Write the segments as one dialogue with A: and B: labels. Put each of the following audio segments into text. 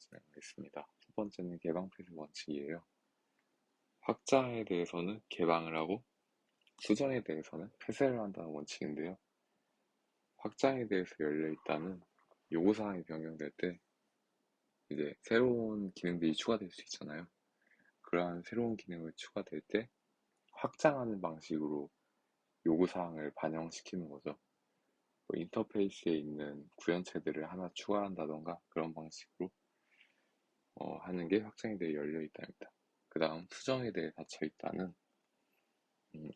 A: 진행하겠습니다. 첫 번째는 개방 폐쇄 원칙이에요. 확장에 대해서는 개방을 하고 수정에 대해서는 폐쇄를 한다는 원칙인데요. 확장에 대해서 열려있다는 요구사항이 변경될 때 이제 새로운 기능들이 추가될 수 있잖아요. 그러한 새로운 기능을 추가될 때 확장하는 방식으로 요구사항을 반영시키는 거죠. 뭐 인터페이스에 있는 구현체들을 하나 추가한다던가 그런 방식으로 하는 게 확장에 대해 열려있다입니다. 그 다음 수정에 대해 닫혀있다는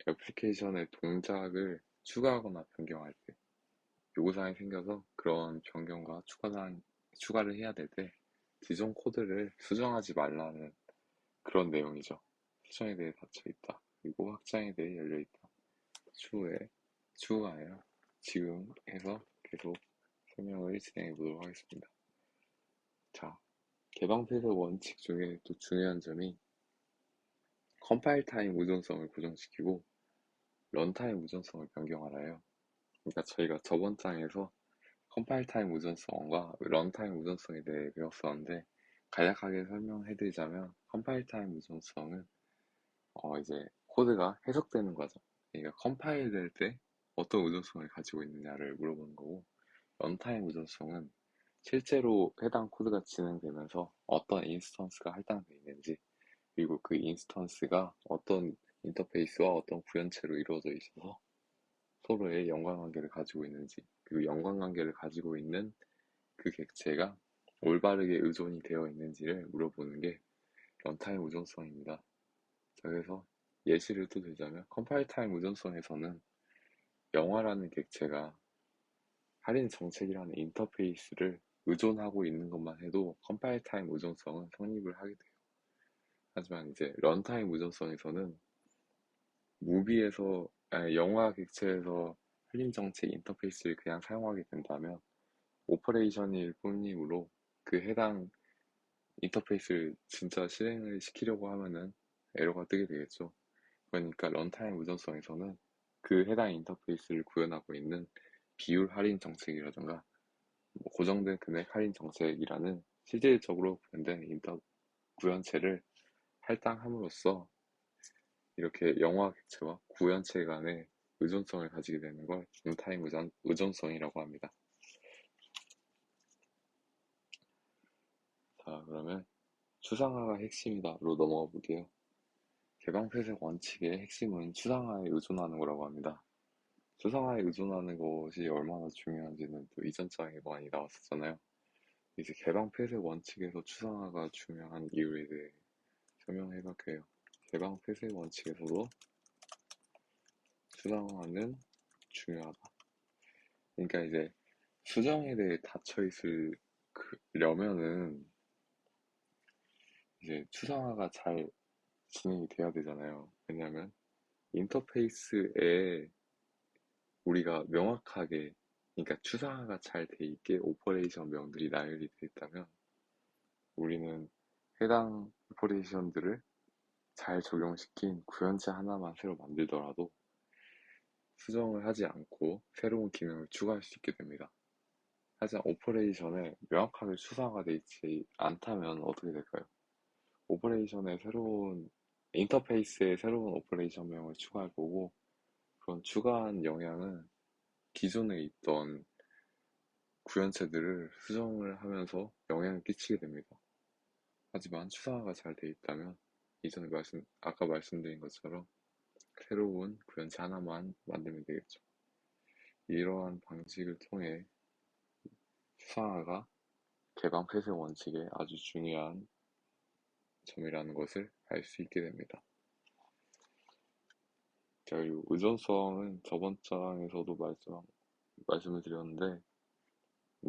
A: 애플리케이션의 동작을 추가하거나 변경할 때 요구사항이 생겨서 그런 변경과 추가를 해야 될 때 기존 코드를 수정하지 말라는 그런 내용이죠. 수정에 대해 닫혀있다. 그리고 확장에 대해 열려있다. 추후가 아니라 지금 해서 계속 설명을 진행해 보도록 하겠습니다. 자, 개방 폐쇄 원칙 중에 또 중요한 점이 컴파일 타임 의존성을 고정시키고 런타임 의존성을 변경하라요. 그러니까 저희가 저번 장에서 컴파일 타임 의존성과 런타임 의존성에 대해 배웠었는데 간략하게 설명해드리자면 컴파일 타임 의존성은 이제 코드가 해석되는 과정, 그러니까 컴파일 될 때 어떤 의존성을 가지고 있느냐를 물어보는 거고, 런타임 의존성은 실제로 해당 코드가 진행되면서 어떤 인스턴스가 할당되어 있는지, 그리고 그 인스턴스가 어떤 인터페이스와 어떤 구현체로 이루어져 있어서 서로의 연관관계를 가지고 있는지, 그리고 연관관계를 가지고 있는 그 객체가 올바르게 의존이 되어 있는지를 물어보는 게 런타임 의존성입니다. 자, 그래서 예시를 또 들자면 컴파일 타임 의존성에서는 영화라는 객체가 할인 정책이라는 인터페이스를 의존하고 있는 것만 해도 컴파일 타임 의존성은 성립을 하게 돼요. 하지만 이제 런타임 의존성에서는 영화 객체에서 할인 정책 인터페이스를 그냥 사용하게 된다면 오퍼레이션일 뿐이므로 그 해당 인터페이스를 진짜 실행을 시키려고 하면은 에러가 뜨게 되겠죠. 그러니까 런타임 의존성에서는 그 해당 인터페이스를 구현하고 있는 비율 할인 정책이라든가 고정된 금액 할인 정책이라는 실질적으로 구현된 구현체를 할당함으로써 이렇게 영화 객체와 구현체 간의 의존성을 가지게 되는 걸 런타임 의존성이라고 합니다. 자, 그러면 추상화가 핵심이다로 넘어가 볼게요. 개방 폐쇄 원칙의 핵심은 추상화에 의존하는 거라고 합니다. 추상화에 의존하는 것이 얼마나 중요한지는 또 이전 장에 많이 나왔었잖아요. 이제 개방 폐쇄 원칙에서 추상화가 중요한 이유에 대해 설명해 볼게요. 개방 폐쇄 원칙에서도 추상화는 중요하다. 그러니까 이제 수정에 대해 닫혀 있으려면은 이제 추상화가 잘 진행이 돼야 되잖아요. 왜냐면 인터페이스에 우리가 명확하게, 그러니까 추상화가 잘 돼 있게 오퍼레이션 명들이 나열이 돼 있다면 우리는 해당 오퍼레이션들을 잘 적용시킨 구현체 하나만 새로 만들더라도 수정을 하지 않고 새로운 기능을 추가할 수 있게 됩니다. 하지만 오퍼레이션에 명확하게 추상화가 되어 있지 않다면 어떻게 될까요? 인터페이스에 새로운 오퍼레이션명을 추가할 거고, 그런 추가한 영향은 기존에 있던 구현체들을 수정을 하면서 영향을 끼치게 됩니다. 하지만 추상화가 잘 되어 있다면 아까 말씀드린 것처럼 새로운 구현체 하나만 만들면 되겠죠. 이러한 방식을 통해 추상화가 개방 폐쇄 원칙의 아주 중요한 점이라는 것을 알 수 있게 됩니다. 자, 그리고 의존성은 저번 장에서도 말씀을 드렸는데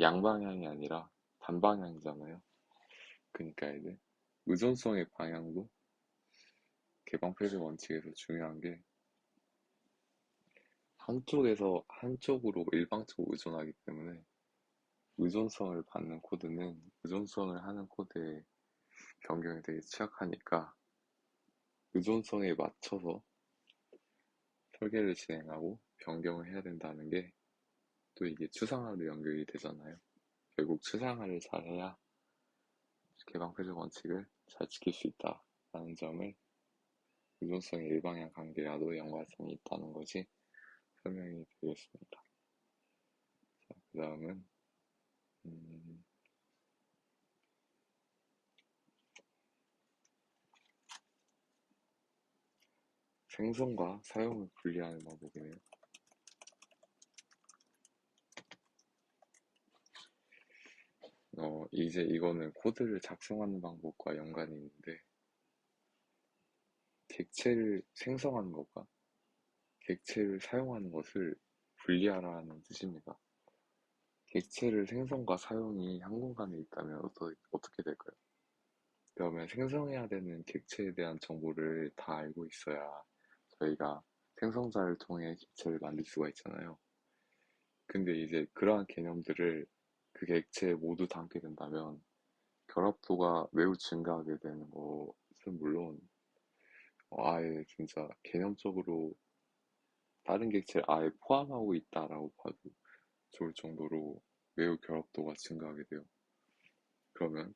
A: 양방향이 아니라 단방향이잖아요. 그러니까 이제 의존성의 방향도 개방 폐쇄 원칙에서 중요한 게 한쪽으로 일방적으로 의존하기 때문에 의존성을 받는 코드는 의존성을 하는 코드의 변경에 되게 취약하니까 의존성에 맞춰서 설계를 진행하고 변경을 해야 된다는 게 또 이게 추상화로 연결이 되잖아요. 결국 추상화를 잘해야 개방표적 원칙을 잘 지킬 수 있다라는 점을 유동성의 일방향 관계라도 연관성이 있다는 것이 설명이 되겠습니다. 자, 그 다음은 음, 생성과 사용을 분리하는 방법이네요. 이제 이거는 코드를 작성하는 방법과 연관이 있는데, 객체를 생성하는 것과 객체를 사용하는 것을 분리하라는 뜻입니다. 객체를 생성과 사용이 한 공간에 있다면 어떻게 될까요? 그러면 생성해야 되는 객체에 대한 정보를 다 알고 있어야 저희가 생성자를 통해 객체를 만들 수가 있잖아요. 근데 이제 그러한 개념들을 그 객체에 모두 담게 된다면 결합도가 매우 증가하게 되는 것은 물론 아예 진짜 개념적으로 다른 객체를 아예 포함하고 있다라고 봐도 좋을 정도로 매우 결합도가 증가하게 돼요. 그러면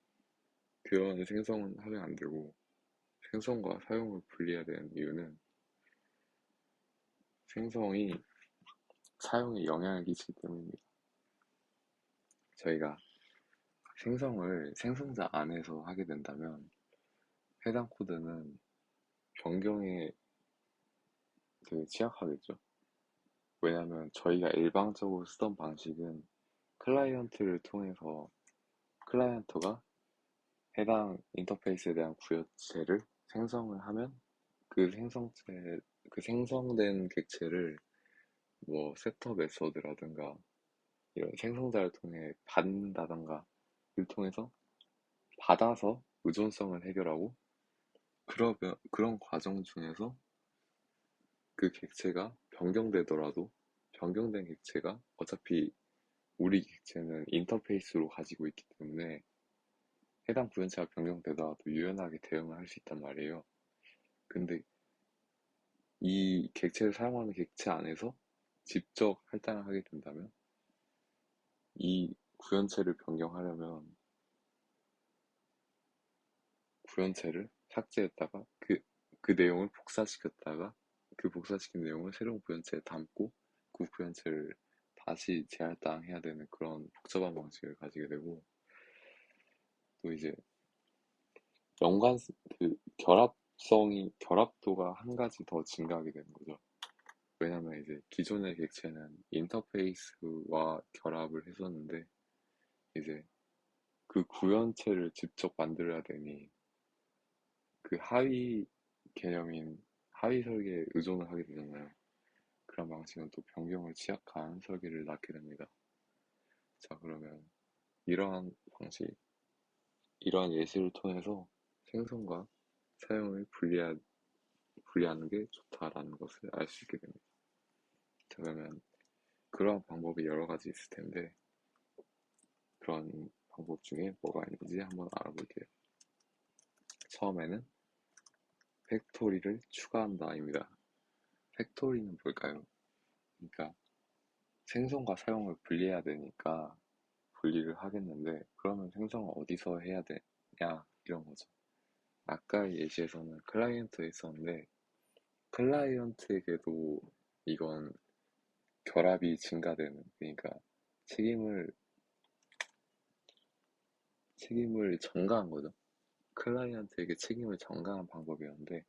A: 그런 생성은 하면 안 되고 생성과 사용을 분리해야 되는 이유는 생성이 사용에 영향을 끼치기 때문입니다. 저희가 생성을 생성자 안에서 하게 된다면 해당 코드는 변경에 되게 취약하겠죠. 왜냐하면 저희가 일방적으로 쓰던 방식은 클라이언트를 통해서 클라이언트가 해당 인터페이스에 대한 구현체를 생성을 하면 그 생성체, 그 생성된 객체를 뭐 세터 메소드라든가 이런 생성자를 통해 받는다던가 를 통해서 받아서 의존성을 해결하고 그런 과정 중에서 그 객체가 변경되더라도 변경된 객체가 어차피 우리 객체는 인터페이스로 가지고 있기 때문에 해당 구현체가 변경되더라도 유연하게 대응을 할 수 있단 말이에요. 근데 이 객체를 사용하는 객체 안에서 직접 할당을 하게 된다면 이 구현체를 변경하려면 구현체를 삭제했다가 그 내용을 복사시켰다가 그 복사시킨 내용을 새로운 구현체에 담고 그 구현체를 다시 재할당해야 되는 그런 복잡한 방식을 가지게 되고 또 이제 연관 그 결합도가 한 가지 더 증가하게 되는 거죠. 왜냐면 이제 기존의 객체는 인터페이스와 결합을 했었는데 이제 그 구현체를 직접 만들어야 되니 그 하위 개념인 하위 설계에 의존을 하게 되잖아요. 그런 방식은 또 변경을 취약한 설계를 낳게 됩니다. 자, 그러면 이러한 방식, 이러한 예시를 통해서 생성과 사용을 분리하는 게 좋다라는 것을 알 수 있게 됩니다. 자, 그러면 그러한 방법이 여러 가지 있을 텐데 그런 방법 중에 뭐가 있는지 한번 알아볼게요. 처음에는 팩토리를 추가한다입니다. 팩토리는 뭘까요? 그러니까 생성과 사용을 분리해야 되니까 분리를 하겠는데 그러면 생성을 어디서 해야 되냐 이런 거죠. 아까 예시에서는 클라이언트에 있었는데 클라이언트에게도 이건 결합이 증가되는 그러니까 책임을 전가한 거죠. 클라이언트에게 책임을 전가한 방법이었는데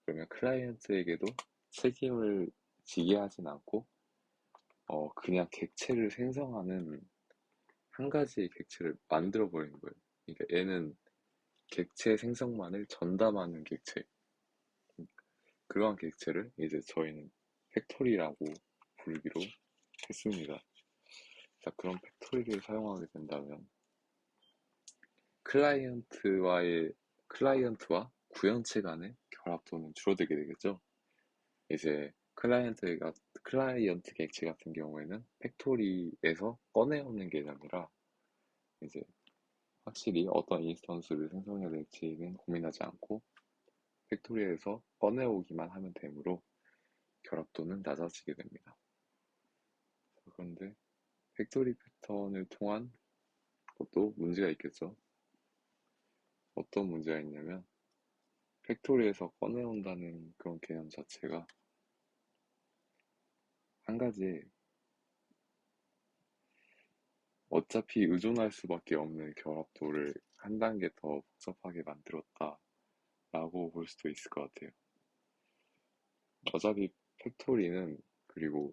A: 그러면 클라이언트에게도 책임을 지게 하진 않고 그냥 객체를 생성하는 한 가지의 객체를 만들어 버리는 거예요. 그러니까 얘는 객체 생성만을 전담하는 객체. 그러한 객체를 이제 저희는 팩토리라고 부르기로 했습니다. 자, 그런 팩토리를 사용하게 된다면 클라이언트와 구현체 간의 결합도는 줄어들게 되겠죠. 이제 클라이언트 객체 같은 경우에는 팩토리에서 꺼내오는 게 아니라 이제 확실히 어떤 인스턴스를 생성해야 될지는 고민하지 않고 팩토리에서 꺼내오기만 하면 되므로 결합도는 낮아지게 됩니다. 그런데 팩토리 패턴을 통한 것도 문제가 있겠죠. 어떤 문제가 있냐면 팩토리에서 꺼내온다는 그런 개념 자체가 한 가지 어차피 의존할 수밖에 없는 결합도를 한 단계 더 복잡하게 만들었다라고 볼 수도 있을 것 같아요. 어차피 팩토리는 그리고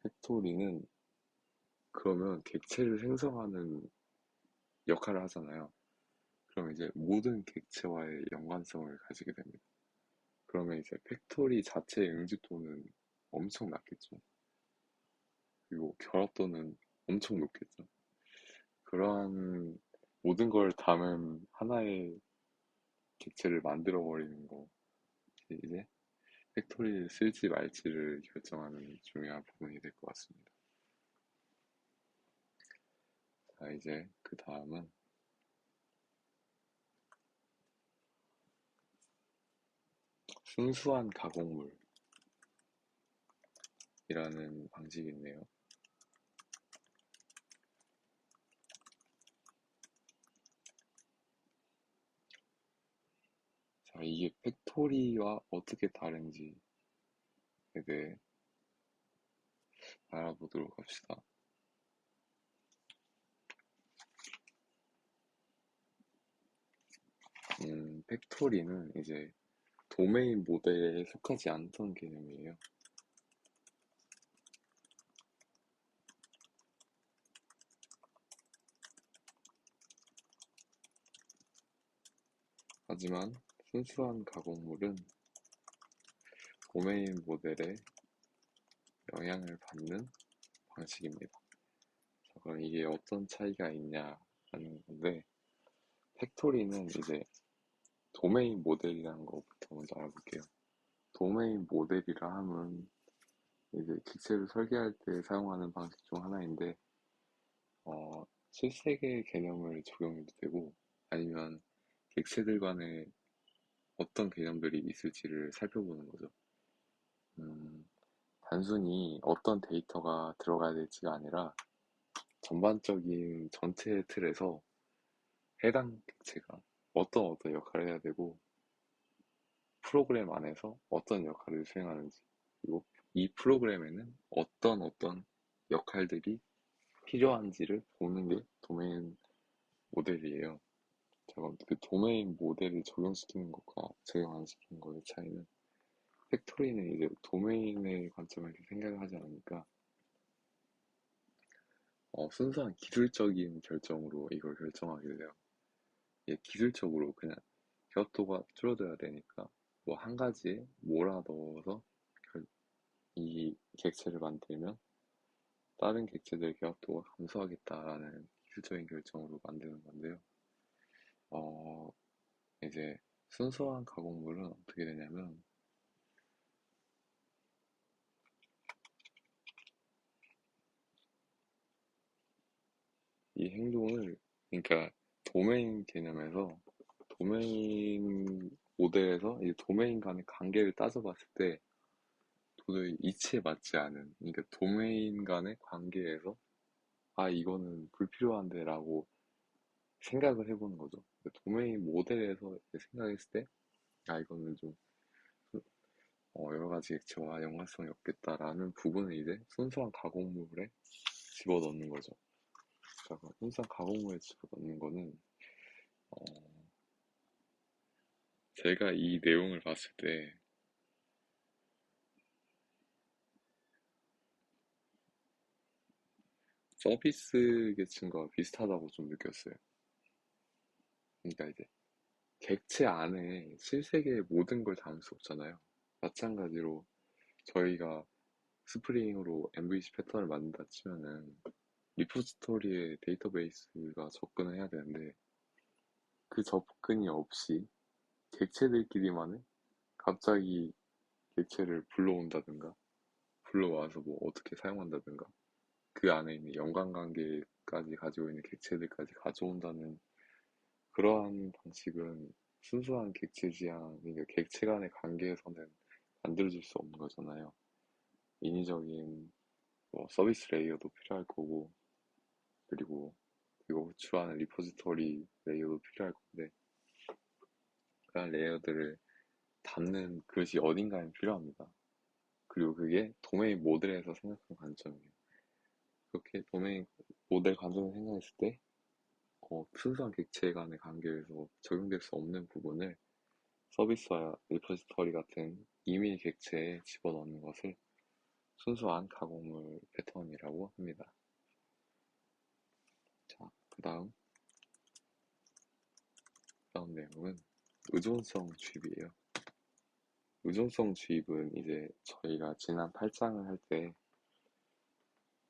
A: 팩토리는 그러면 객체를 생성하는 역할을 하잖아요. 그럼 이제 모든 객체와의 연관성을 가지게 됩니다. 그러면 이제 팩토리 자체의 응집도는 엄청 낮겠죠. 그리고 결합도는 엄청 높겠죠. 그러한 모든 걸 담은 하나의 객체를 만들어 버리는 거 이제 팩토리를 쓸지 말지를 결정하는 중요한 부분이 될 것 같습니다. 자, 이제 그 다음은 순수한 가공물이라는 방식이 있네요. 자, 이게 팩토리와 어떻게 다른지에 대해 알아보도록 합시다. 팩토리는 이제 도메인 모델에 속하지 않던 개념이에요. 하지만 순수한 가공물은 도메인 모델에 영향을 받는 방식입니다. 자, 그럼 이게 어떤 차이가 있냐라는 건데, 팩토리는 이제 도메인 모델이라는 것부터 먼저 알아볼게요. 도메인 모델이라 함은 이제 기체를 설계할 때 사용하는 방식 중 하나인데, 실세계 개념을 적용해도 되고, 아니면 객체들 간에 어떤 개념들이 있을지를 살펴보는 거죠. 음, 단순히 어떤 데이터가 들어가야 될지가 아니라 전반적인 전체 틀에서 해당 객체가 어떤 역할을 해야 되고 프로그램 안에서 어떤 역할을 수행하는지 그리고 이 프로그램에는 어떤 역할들이 필요한지를 보는 게 도메인 모델이에요. 자, 그럼 그 도메인 모델을 적용시키는 것과 적용 안 시키는 것의 차이는 팩토리는 이제 도메인의 관점에서 생각을 하지 않으니까 순수한 기술적인 결정으로 이걸 결정하게 돼요. 이게 기술적으로 그냥 격도가 줄어들어야 되니까 뭐 한 가지에 몰아 넣어서 이 객체를 만들면 다른 객체들의 격도가 감소하겠다라는 기술적인 결정으로 만드는 건데요. 어, 이제 순수한 가공물은 어떻게 되냐면 이 행동을 그러니까 도메인 개념에서 도메인 모델에서 이 도메인 간의 관계를 따져봤을 때 도저히 이치에 맞지 않은 그러니까 도메인 간의 관계에서 아 이거는 불필요한데 라고 생각을 해보는 거죠. 도메인 모델에서 생각했을 때 아 이거는 좀 여러 가지 액체와 연관성이 없겠다라는 부분을 이제 순수한 가공물에 집어넣는 거죠. 자, 그럼 순수한 가공물에 집어넣는 거는 어, 제가 이 내용을 봤을 때 서비스 계층과 비슷하다고 좀 느꼈어요. 그러니까 이제 객체 안에 실세계의 모든 걸 담을 수 없잖아요. 마찬가지로 저희가 스프링으로 MVC 패턴을 만든다 치면은 리포지토리에 데이터베이스가 접근을 해야 되는데 그 접근이 없이 객체들끼리만의 갑자기 객체를 불러온다든가 불러와서 뭐 어떻게 사용한다든가 그 안에 있는 연관관계까지 가지고 있는 객체들까지 가져온다는 그러한 방식은 순수한 객체 지향, 그러니까 객체 간의 관계에서는 만들어질 수 없는 거잖아요. 인위적인 뭐 서비스 레이어도 필요할 거고, 그리고 그리고 호출하는 리포지토리 레이어도 필요할 건데, 그런 레이어들을 담는 그릇이 어딘가에 필요합니다. 그리고 그게 도메인 모델에서 생각한 관점이에요. 그렇게 도메인 모델 관점을 생각했을 때, 순수한 객체 간의 관계에서 적용될 수 없는 부분을 서비스와 리포지터리 같은 이미 객체에 집어넣는 것을 순수한 가공물 패턴이라고 합니다. 자, 다음 내용은 의존성 주입이에요. 의존성 주입은 이제 저희가 지난 8장을 할 때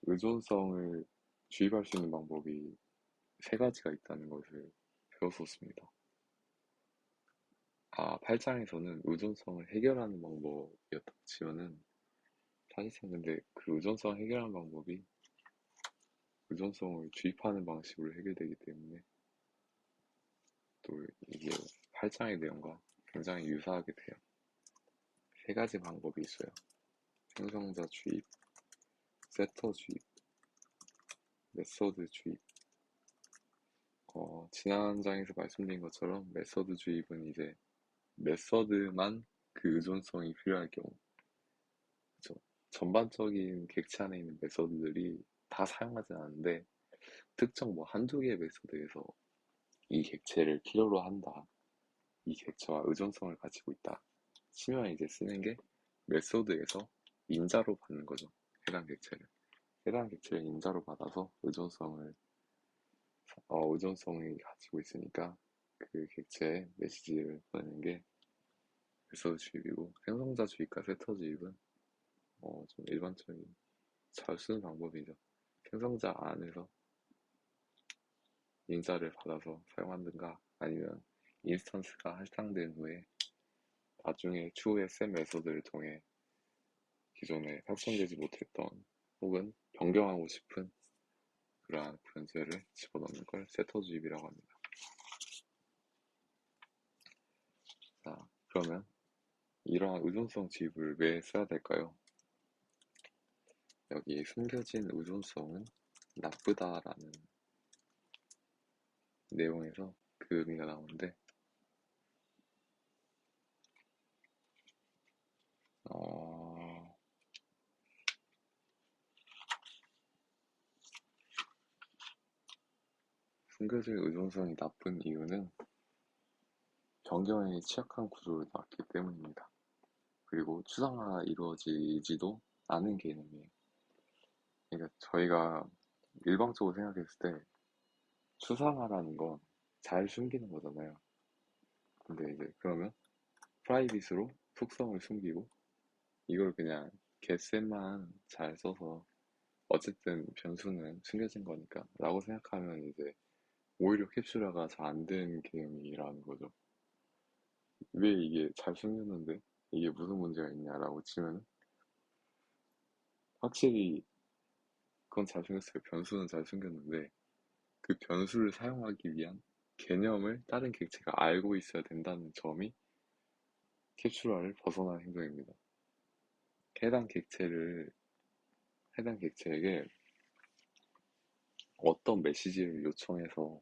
A: 의존성을 주입할 수 있는 방법이 세 가지가 있다는 것을 배웠었습니다. 8장에서는 의존성을 해결하는 방법이었다고 치면은 사실상 근데 그 의존성 해결하는 방법이 의존성을 주입하는 방식으로 해결되기 때문에 또 이게 8장의 내용과 굉장히 유사하게 돼요. 세 가지 방법이 있어요. 생성자 주입, 세터 주입, 메서드 주입. 지난 장에서 말씀드린 것처럼 메서드 주입은 이제 메서드만 그 의존성이 필요할 경우, 그쵸? 전반적인 객체 안에 있는 메서드들이 다 사용하지 않는데 특정 뭐 한두 개의 메서드에서 이 객체를 필요로 한다. 이 객체와 의존성을 가지고 있다. 치면 이제 쓰는 게 메소드에서 인자로 받는 거죠. 해당 객체를. 해당 객체를 인자로 받아서 의존성이 가지고 있으니까 그 객체에 메시지를 보내는 게 메소드 주입이고, 생성자 주입과 세터 주입은 좀 일반적인 잘 쓰는 방법이죠. 생성자 안에서 인자를 받아서 사용한든가 아니면 인스턴스가 할당된 후에 나중에 추후에 셋 메소드를 통해 기존에 확정되지 못했던 혹은 변경하고 싶은 그러한 변수를 집어넣는 걸 세터 주입이라고 합니다. 자, 그러면 이러한 의존성 주입을 왜 써야 될까요? 여기 숨겨진 의존성은 나쁘다라는 내용에서 그 의미가 나오는데, 어, 숨겨진 의존성이 나쁜 이유는 변경에 취약한 구조를 낳기 때문입니다. 그리고 추상화가 이루어지지도 않은 개념이에요. 그러니까 저희가 일방적으로 생각했을 때 추상화라는 건 잘 숨기는 거잖아요. 근데 이제 그러면 프라이빗으로 속성을 숨기고 이걸 그냥 getset만 잘 써서 어쨌든 변수는 숨겨진 거니까 라고 생각하면 이제 오히려 캡슐화가 잘 안 되는 개념이라는 거죠. 왜 이게 잘 숨겼는데 이게 무슨 문제가 있냐라고 치면 확실히 그건 잘 숨겼어요. 변수는 잘 숨겼는데 그 변수를 사용하기 위한 개념을 다른 객체가 알고 있어야 된다는 점이 캡슐화를 벗어난 행동입니다. 해당 객체를, 해당 객체에게 어떤 메시지를 요청해서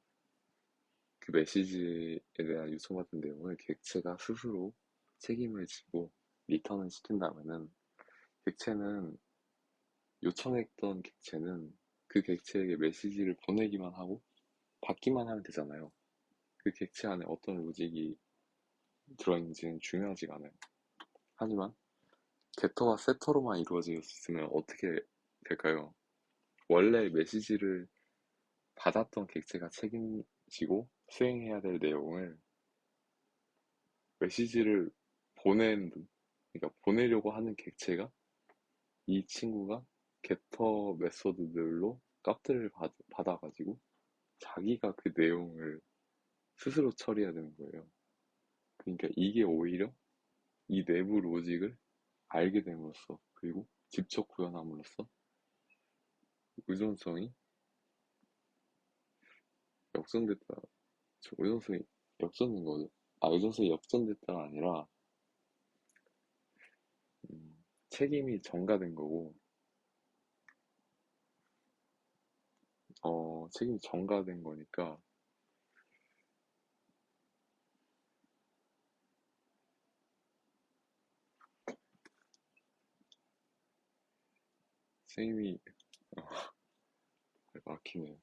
A: 그 메시지에 대한 요청받은 내용을 객체가 스스로 책임을 지고 리턴을 시킨다면은 객체는 요청했던 객체는 그 객체에게 메시지를 보내기만 하고 받기만 하면 되잖아요. 그 객체 안에 어떤 로직이 들어있는지는 중요하지가 않아요. 하지만 게터와 세터로만 이루어졌으면 어떻게 될까요? 원래 메시지를 받았던 객체가 책임지고 수행해야 될 내용을 메시지를 보낸, 그러니까 보내려고 하는 객체가 이 친구가 게터 메소드들로 값들을 받아가지고 자기가 그 내용을 스스로 처리해야 되는 거예요. 그러니까 이게 오히려 이 내부 로직을 알게 됨으로써 그리고 직접 구현함으로써 의존성이 역전됐다. 의존성이 역전된 거죠. 의존성이 역전됐다가 아니라 책임이 전가된 거고 책임이 전가된 거니까 책임이 어, 막히네요.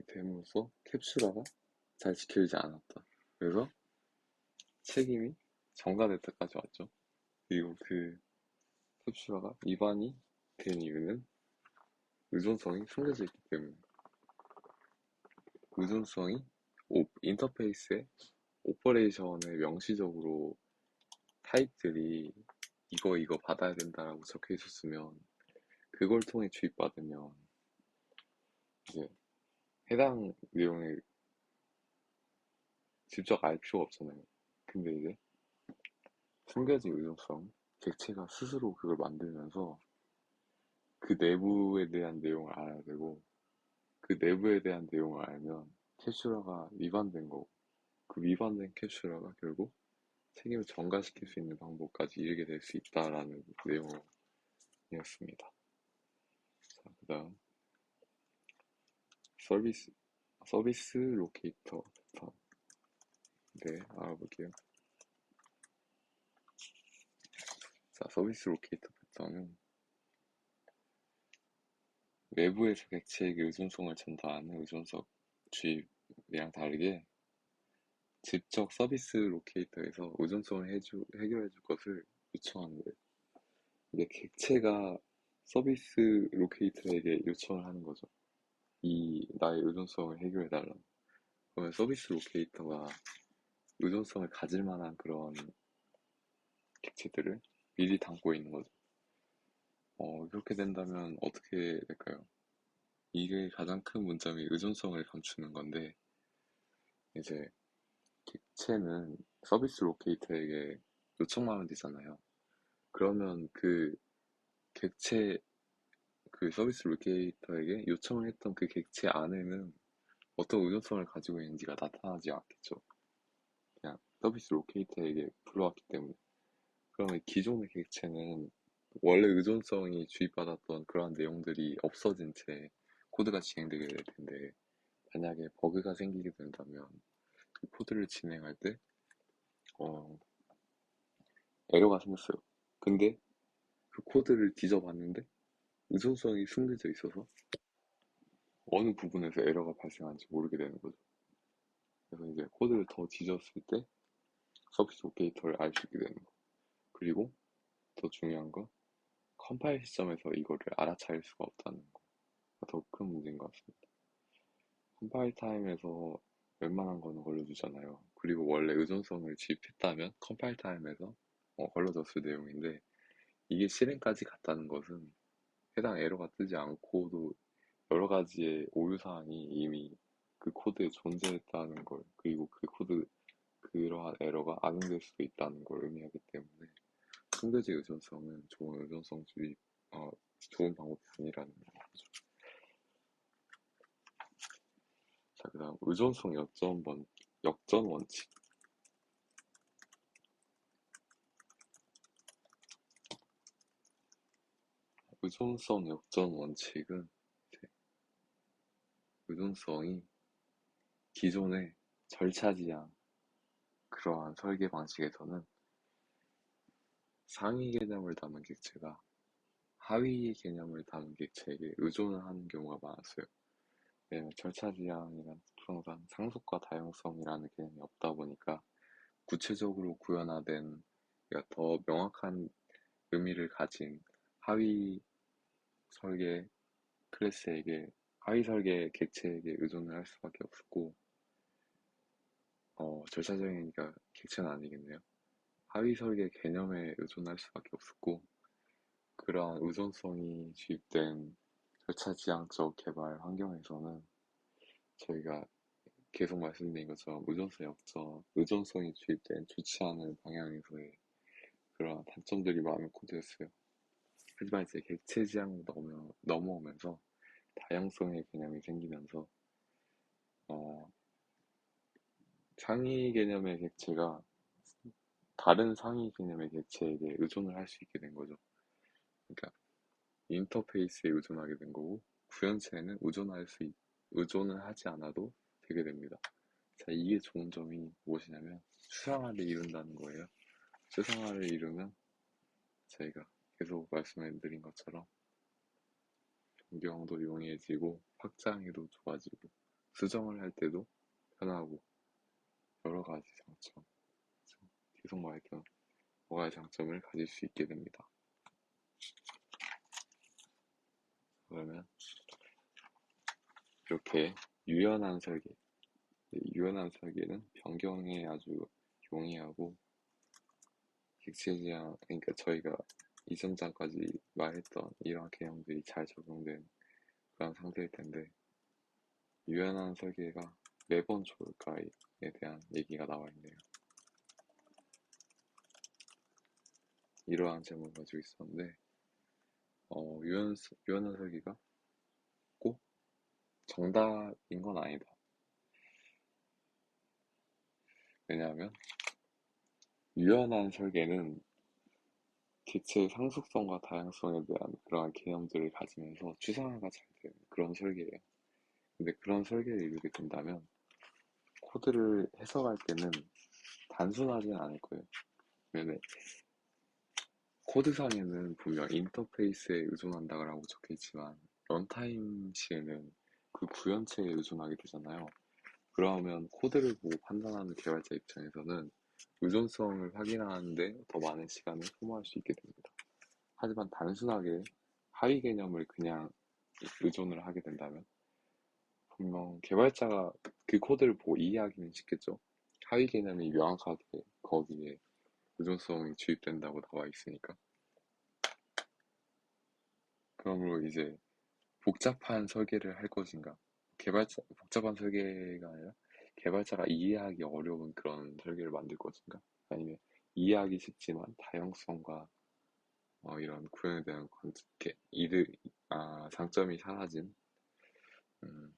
A: 됨으로써 캡슐화가 잘 지켜지지 않았다. 그래서 책임이 전가될 때까지 왔죠. 그리고 그 캡슐화가 위반이 된 이유는 의존성이 숨겨져 있기 때문에 의존성이 인터페이스의 오퍼레이션에 명시적으로 타입들이 이거 받아야 된다라고 적혀 있었으면 그걸 통해 주입받으면 이제 해당 내용을 직접 알 필요가 없잖아요. 근데 이제 숨겨진 의존성, 객체가 스스로 그걸 만들면서 그 내부에 대한 내용을 알아야 되고 그 내부에 대한 내용을 알면 캡슐화가 위반된 거고 그 위반된 캡슐화가 결국 책임을 전가시킬 수 있는 방법까지 이르게 될 수 있다라는 내용이었습니다. 자, 그 다음 서비스 서비스 로케이터 패턴. 네, 알아볼게요. 자, 서비스 로케이터 패턴은 외부에서 객체에게 의존성을 전달하는 의존성 주입이랑 다르게 직접 서비스 로케이터에서 의존성을 해결해 줄 것을 요청하는 거예요. 이게 객체가 서비스 로케이터에게 요청을 하는 거죠. 이 나의 의존성을 해결해 달라. 그러면 서비스 로케이터가 의존성을 가질 만한 그런 객체들을 미리 담고 있는 거죠. 그렇게 된다면 어떻게 될까요? 이게 가장 큰 문점이 의존성을 감추는 건데, 이제 객체는 서비스 로케이터에게 요청만 하면 되잖아요. 그러면 그 객체, 그 서비스 로케이터에게 요청을 했던 그 객체 안에는 어떤 의존성을 가지고 있는지가 나타나지 않겠죠. 그냥 서비스 로케이터에게 불러왔기 때문에. 그러면 기존의 객체는 원래 의존성이 주입받았던 그러한 내용들이 없어진 채 코드가 진행되게 될 텐데, 만약에 버그가 생기게 된다면 그 코드를 진행할 때 어, 에러가 생겼어요. 근데 그 코드를 뒤져봤는데 의존성이 숨겨져 있어서 어느 부분에서 에러가 발생한지 모르게 되는 거죠. 그래서 이제 코드를 더 뒤졌을 때 서비스 오케이터를 알 수 있게 되는 거. 그리고 더 중요한 건 컴파일 시점에서 이거를 알아차릴 수가 없다는 거가 더 큰 문제인 것 같습니다. 컴파일 타임에서 웬만한 거는 걸러주잖아요. 그리고 원래 의존성을 주입했다면 컴파일 타임에서 걸러졌을 내용인데 이게 실행까지 갔다는 것은 해당 에러가 뜨지 않고도 여러 가지의 오류 사항이 이미 그 코드에 존재했다는 걸, 그리고 그러한 에러가 악용될 수도 있다는 걸 의미하기 때문에 숨겨진 의존성은 좋은 의존성 주입, 좋은 방법이 아니라는 거죠. 자, 그 다음 의존성 역전 원칙. 의존성 역전 원칙은 이제 의존성이 기존의 절차지향 그러한 설계 방식에서는 상위 개념을 담은 객체가 하위 개념을 담은 객체에게 의존을 하는 경우가 많았어요. 왜냐면 절차지향이란 항상 상속과 다용성이라는 개념이 없다 보니까 구체적으로 구현화된 그러니까 더 명확한 의미를 가진 하위 설계 클래스에게 하위 설계 객체에게 의존을 할 수밖에 없었고 절차적이니까 객체는 아니겠네요. 하위 설계 개념에 의존할 수밖에 없었고 그러한 의존성이 주입된 절차지향적 개발 환경에서는 저희가 계속 말씀드린 것처럼 의존성이 주입된 좋지 않은 방향에서의 그런 단점들이 많은 코드였어요. 하지만 이제 객체 지향으로 넘어오면서 다양성의 개념이 생기면서 어, 상위 개념의 객체가 다른 상위 개념의 객체에게 의존을 할 수 있게 된 거죠. 그러니까 인터페이스에 의존하게 된 거고 구현체에는 의존을 하지 않아도 되게 됩니다. 자, 이게 좋은 점이 무엇이냐면 추상화를 이룬다는 거예요. 추상화를 이루면 저희가 계속 말씀해드린 것처럼 변경도 용이해지고 확장에도 좋아지고 수정을 할 때도 편하고 여러 가지 장점, 계속 말했던 여러 가지 장점을 가질 수 있게 됩니다. 그러면 이렇게 유연한 설계, 유연한 설계는 변경에 아주 용이하고 객체 지향, 그러니까 저희가 이전 장까지 말했던 이러한 개념들이 잘 적용된 그런 상태일 텐데 유연한 설계가 매번 좋을까에 대한 얘기가 나와 있네요. 이러한 제목을 가지고 있었는데 유연한 설계가 꼭 정답인 건 아니다. 왜냐하면 유연한 설계는 객체의 상속성과 다양성에 대한 그러한 개념들을 가지면서 추상화가 잘 되는 그런 설계예요. 근데 그런 설계를 이루게 된다면 코드를 해석할 때는 단순하진 않을 거예요. 왜냐면 코드상에는 분명 인터페이스에 의존한다고 적혀 있지만 런타임 시에는 그 구현체에 의존하게 되잖아요. 그러면 코드를 보고 판단하는 개발자 입장에서는 의존성을 확인하는데 더 많은 시간을 소모할 수 있게 됩니다. 하지만 단순하게 하위 개념을 그냥 의존을 하게 된다면 분명 개발자가 그 코드를 보고 이해하기는 쉽겠죠. 하위 개념이 명확하게 거기에 의존성이 주입된다고 나와 있으니까. 그러므로 이제 복잡한 설계를 할 것인가? 복잡한 설계가 아니라 개발자가 이해하기 어려운 그런 설계를 만들 것인가? 아니면 이해하기 쉽지만 다양성과 이런 구현에 대한 장점이 사라진 음,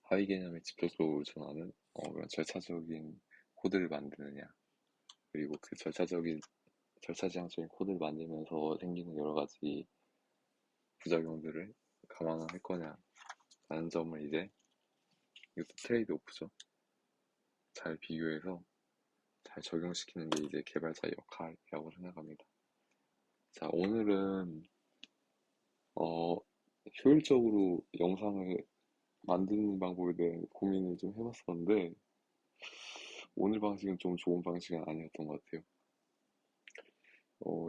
A: 하위 개념에 직접적으로 의존하는 그런 절차적인 코드를 만드느냐, 그리고 그 절차지향적인 코드를 만들면서 생기는 여러 가지 부작용들을 감안할 거냐라는 점을 이제 이것도 트레이드 오프죠. 잘 비교해서 잘 적용시키는 게 이제 개발자의 역할이라고 생각합니다. 자, 오늘은 효율적으로 영상을 만드는 방법에 대해 고민을 좀 해봤었는데 오늘 방식은 좀 좋은 방식은 아니었던 것 같아요.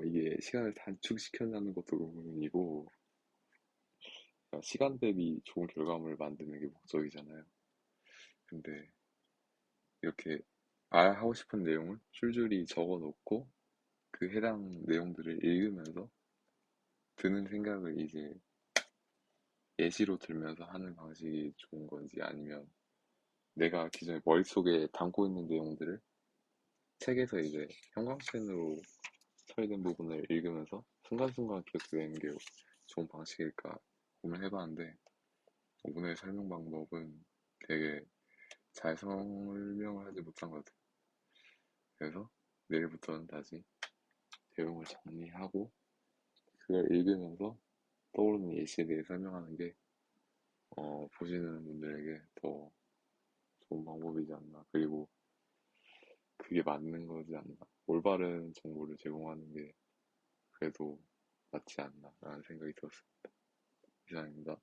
A: 이게 시간을 단축시켜내는 것도 의문이고 시간 대비 좋은 결과물을 만드는 게 목적이잖아요. 근데 이렇게 하고 싶은 내용을 줄줄이 적어 놓고 그 해당 내용들을 읽으면서 드는 생각을 이제 예시로 들면서 하는 방식이 좋은 건지 아니면 내가 기존에 머릿속에 담고 있는 내용들을 책에서 이제 형광펜으로 처리된 부분을 읽으면서 순간순간 기억되는 게 좋은 방식일까 고민해봤는데 오늘 설명 방법은 되게 잘 설명을 하지 못한 것 같아요. 그래서 내일부터는 다시 내용을 정리하고 그걸 읽으면서 떠오르는 예시에 대해 설명하는 게 보시는 분들에게 더 좋은 방법이지 않나. 그리고 그게 맞는 거지 않나. 올바른 정보를 제공하는 게 그래도 맞지 않나라는 생각이 들었습니다. 이상입니다.